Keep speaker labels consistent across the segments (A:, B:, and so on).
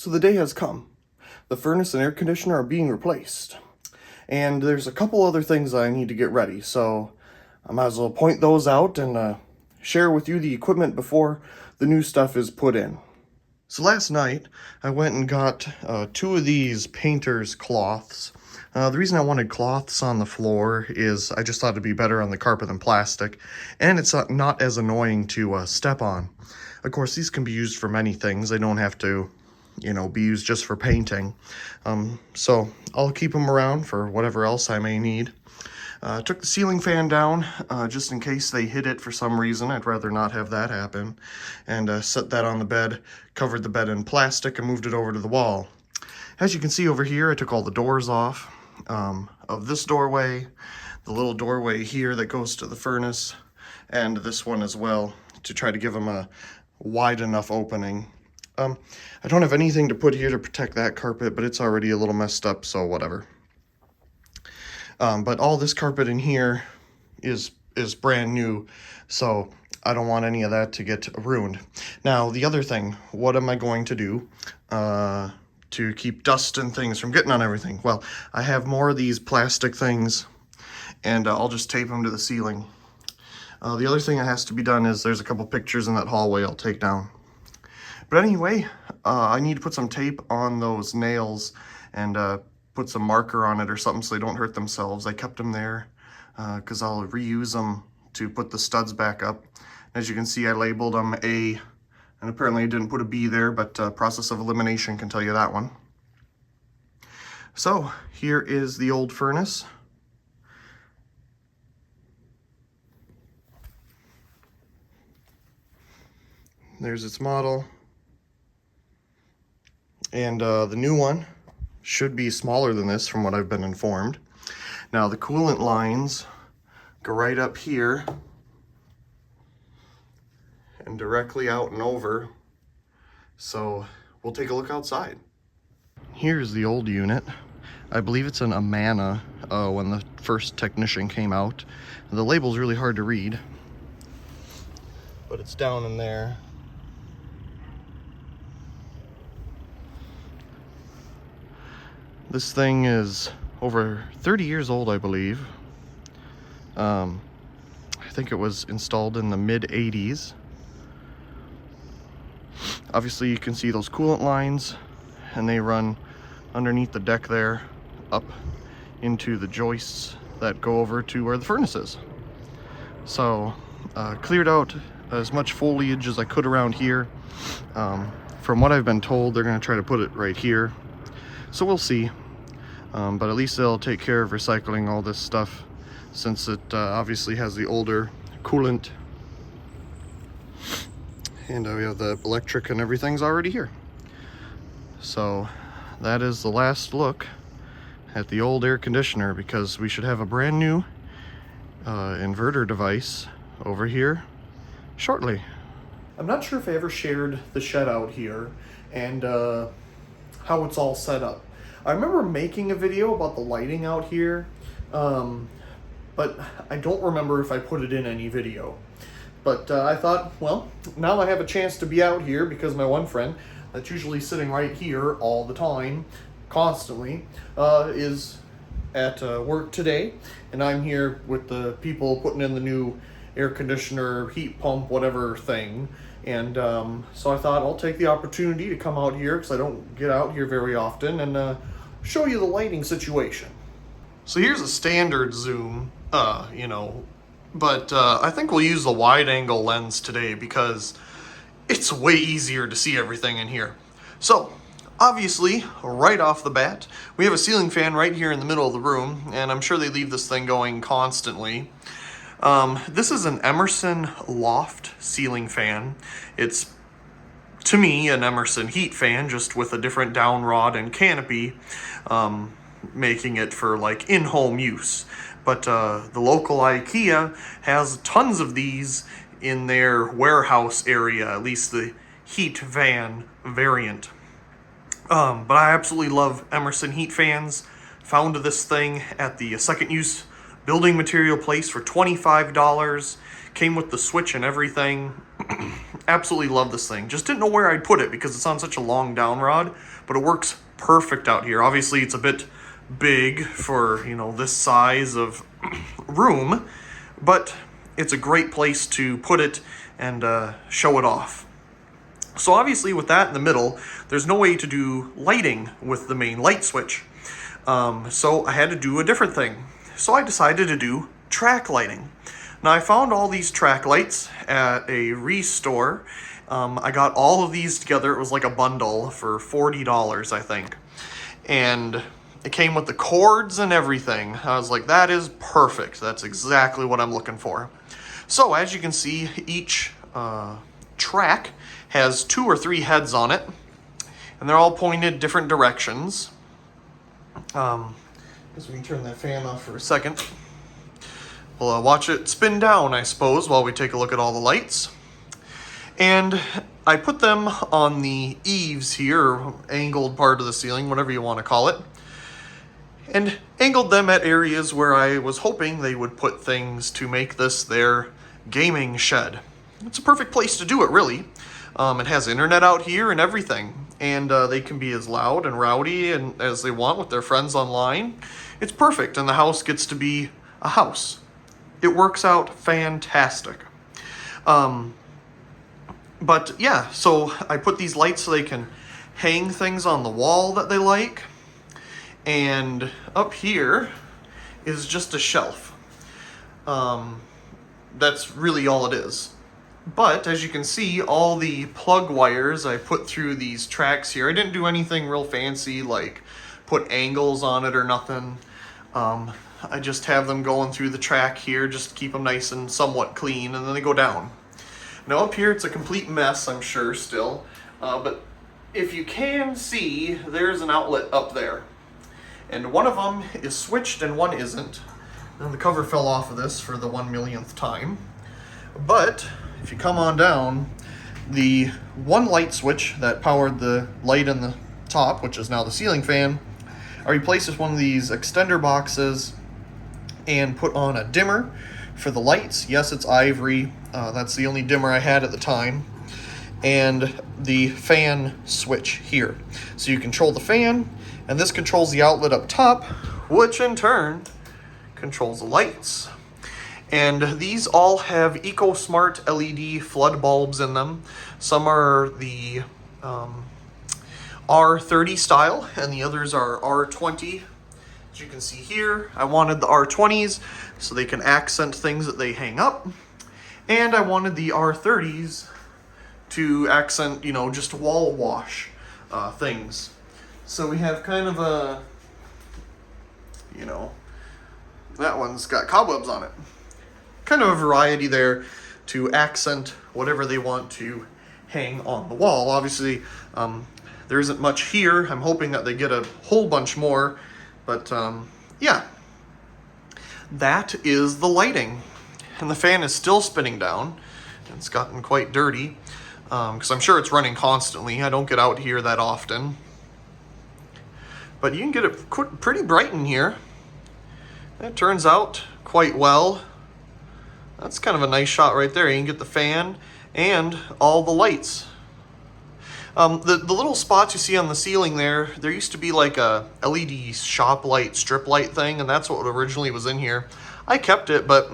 A: So the day has come. The furnace and air conditioner are being replaced. And there's a couple other things I need to get ready, so I might as well point those out and share with you the equipment before the new stuff is put in. So last night, I went and got 2 of these painter's cloths. The reason I wanted cloths on the floor is I just thought it'd be better on the carpet than plastic, and it's not as annoying to step on. Of course, these can be used for many things. They don't have to, be used just for painting. So I'll keep them around for whatever else I may need. Took the ceiling fan down just in case they hit it for some reason. I'd rather not have that happen. And set that on the bed, covered the bed in plastic, and moved it over to the wall. As you can see over here, I took all the doors off of this doorway, the little doorway here that goes to the furnace, and this one as well, to try to give them a wide enough opening. I don't have anything to put here to protect that carpet, but it's already a little messed up, so whatever. But all this carpet in here is brand new, so I don't want any of that to get ruined. Now, the other thing, what am I going to do to keep dust and things from getting on everything? Well, I have more of these plastic things, and I'll just tape them to the ceiling. The other thing that has to be done is there's a couple pictures in that hallway I'll take down. But anyway, I need to put some tape on those nails and put some marker on it or something so they don't hurt themselves. I kept them there because I'll reuse them to put the studs back up. As you can see, I labeled them A, and apparently I didn't put a B there, but process of elimination can tell you that one. So here is the old furnace. There's its model. And the new one should be smaller than this from what I've been informed. Now the coolant lines go right up here and directly out and over. So we'll take a look outside. Here's the old unit. I believe it's an Amana when the first technician came out. The label's really hard to read, but it's down in there. This thing is over 30 years old, I believe. I think it was installed in the mid-80s. Obviously, you can see those coolant lines, and they run underneath the deck there, up into the joists that go over to where the furnace is. So, cleared out as much foliage as I could around here. From what I've been told, they're going to try to put it right here. So we'll see. But at least they'll take care of recycling all this stuff, since it obviously has the older coolant. And we have the electric and everything's already here. So that is the last look at the old air conditioner, because we should have a brand new inverter device over here shortly. I'm not sure if I ever shared the shed out here and how it's all set up. I remember making a video about the lighting out here, but I don't remember if I put it in any video. But I thought, well, now I have a chance to be out here because my one friend, that's usually sitting right here all the time, constantly, is at work today, and I'm here with the people putting in the new air conditioner, heat pump, whatever thing. And so I thought I'll take the opportunity to come out here, because I don't get out here very often, and show you the lighting situation. So here's a standard zoom, but I think we'll use the wide angle lens today because it's way easier to see everything in here. So obviously, right off the bat, we have a ceiling fan right here in the middle of the room, and I'm sure they leave this thing going constantly. This is an Emerson Loft ceiling fan. It's, to me, an Emerson heat fan, just with a different down rod and canopy, making it for like in-home use. But the local IKEA has tons of these in their warehouse area, at least the heat van variant. But I absolutely love Emerson heat fans. Found this thing at the second use building material place for $25. Came with the switch and everything. Absolutely love this thing. Just didn't know where I'd put it because it's on such a long down rod, but it works perfect out here. Obviously, it's a bit big for, you know, this size of room, but it's a great place to put it and show it off. So obviously with that in the middle, there's no way to do lighting with the main light switch. So I had to do a different thing. So I decided to do track lighting. Now I found all these track lights at a Restore. I got all of these together. It was like a bundle for $40, I think. And it came with the cords and everything. I was like, that is perfect. That's exactly what I'm looking for. So as you can see, each track has 2 or 3 heads on it, and they're all pointed different directions. Guess we can turn that fan off for a second. We'll watch it spin down, I suppose, while we take a look at all the lights. And I put them on the eaves here, angled part of the ceiling, whatever you want to call it, and angled them at areas where I was hoping they would put things to make this their gaming shed. It's a perfect place to do it, really. It has internet out here and everything, and they can be as loud and rowdy and as they want with their friends online. It's perfect, and the house gets to be a house. It works out fantastic. But yeah, so I put these lights so they can hang things on the wall that they like. And up here is just a shelf. That's really all it is. But as you can see, all the plug wires I put through these tracks here. I didn't do anything real fancy like put angles on it or nothing. I just have them going through the track here just to keep them nice and somewhat clean, and then they go down. Now up here it's a complete mess, I'm sure, still. But if you can see, there's an outlet up there. And one of them is switched and one isn't. And the cover fell off of this for the 1,000,000th time. But if you come on down, the one light switch that powered the light in the top, which is now the ceiling fan, I replaced with one of these extender boxes and put on a dimmer for the lights. Yes, it's ivory. That's the only dimmer I had at the time. And the fan switch here. So you control the fan, and this controls the outlet up top, which in turn controls the lights. And these all have EcoSmart LED flood bulbs in them. Some are the R30 style, and the others are R20. As you can see here, I wanted the R20s so they can accent things that they hang up. And I wanted the R30s to accent, you know, just wall wash things. So we have kind of a, you know, that one's got cobwebs on it. Kind of a variety there to accent whatever they want to hang on the wall. Obviously, there isn't much here. I'm hoping that they get a whole bunch more, but yeah. That is the lighting. And the fan is still spinning down. It's gotten quite dirty, because I'm sure it's running constantly. I don't get out here that often. But you can get it pretty bright in here. It turns out quite well. That's kind of a nice shot right there. You can get the fan and all the lights. The little spots you see on the ceiling there used to be like a LED shop light, strip light thing, and that's what originally was in here. I kept it, but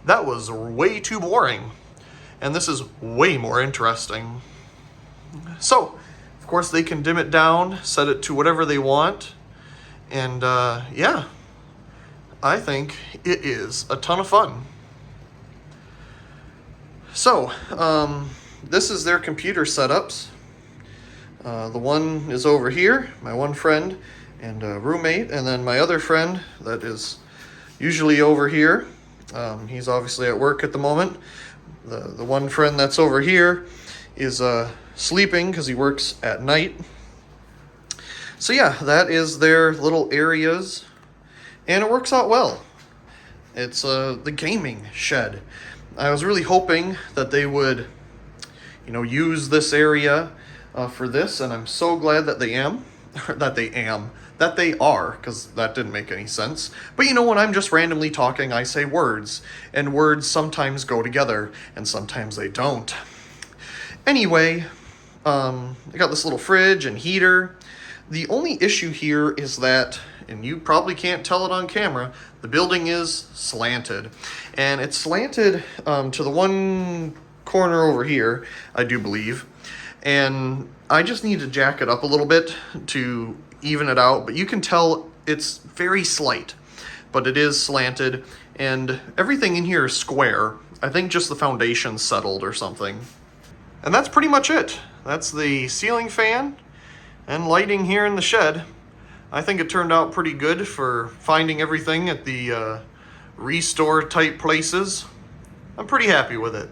A: that was way too boring. And this is way more interesting. So, of course, they can dim it down, set it to whatever they want. And yeah, I think it is a ton of fun. So, this is their computer setups. The one is over here, my one friend and roommate, and then my other friend that is usually over here. He's obviously at work at the moment. The one friend that's over here is sleeping because he works at night. So yeah, that is their little areas, and it works out well. It's the gaming shed. I was really hoping that they would, you know, use this area for this, and I'm so glad that they are, because that didn't make any sense. But you know, when I'm just randomly talking, I say words, and words sometimes go together, and sometimes they don't. Anyway, I got this little fridge and heater. The only issue here is that, and you probably can't tell it on camera, the building is slanted. And it's slanted to the one corner over here, I do believe. And I just need to jack it up a little bit to even it out, but you can tell it's very slight, but it is slanted, and everything in here is square. I think just the foundation's settled or something. And that's pretty much it. That's the ceiling fan and lighting here in the shed. I think it turned out pretty good for finding everything at the restore type places. I'm pretty happy with it.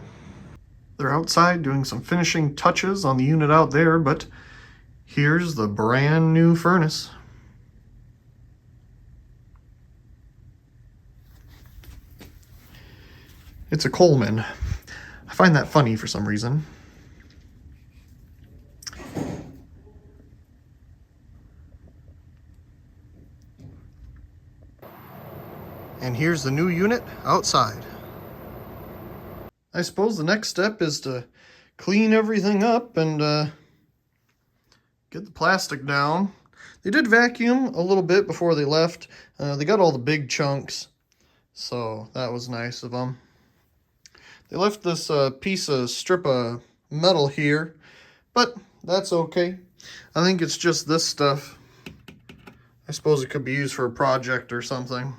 A: They're outside doing some finishing touches on the unit out there, but here's the brand new furnace. It's a Coleman. I find that funny for some reason. And here's the new unit outside. I suppose the next step is to clean everything up and get the plastic down. They did vacuum a little bit before they left. They got all the big chunks, so that was nice of them. They left this strip of metal here, but that's okay. I think it's just this stuff. I suppose it could be used for a project or something.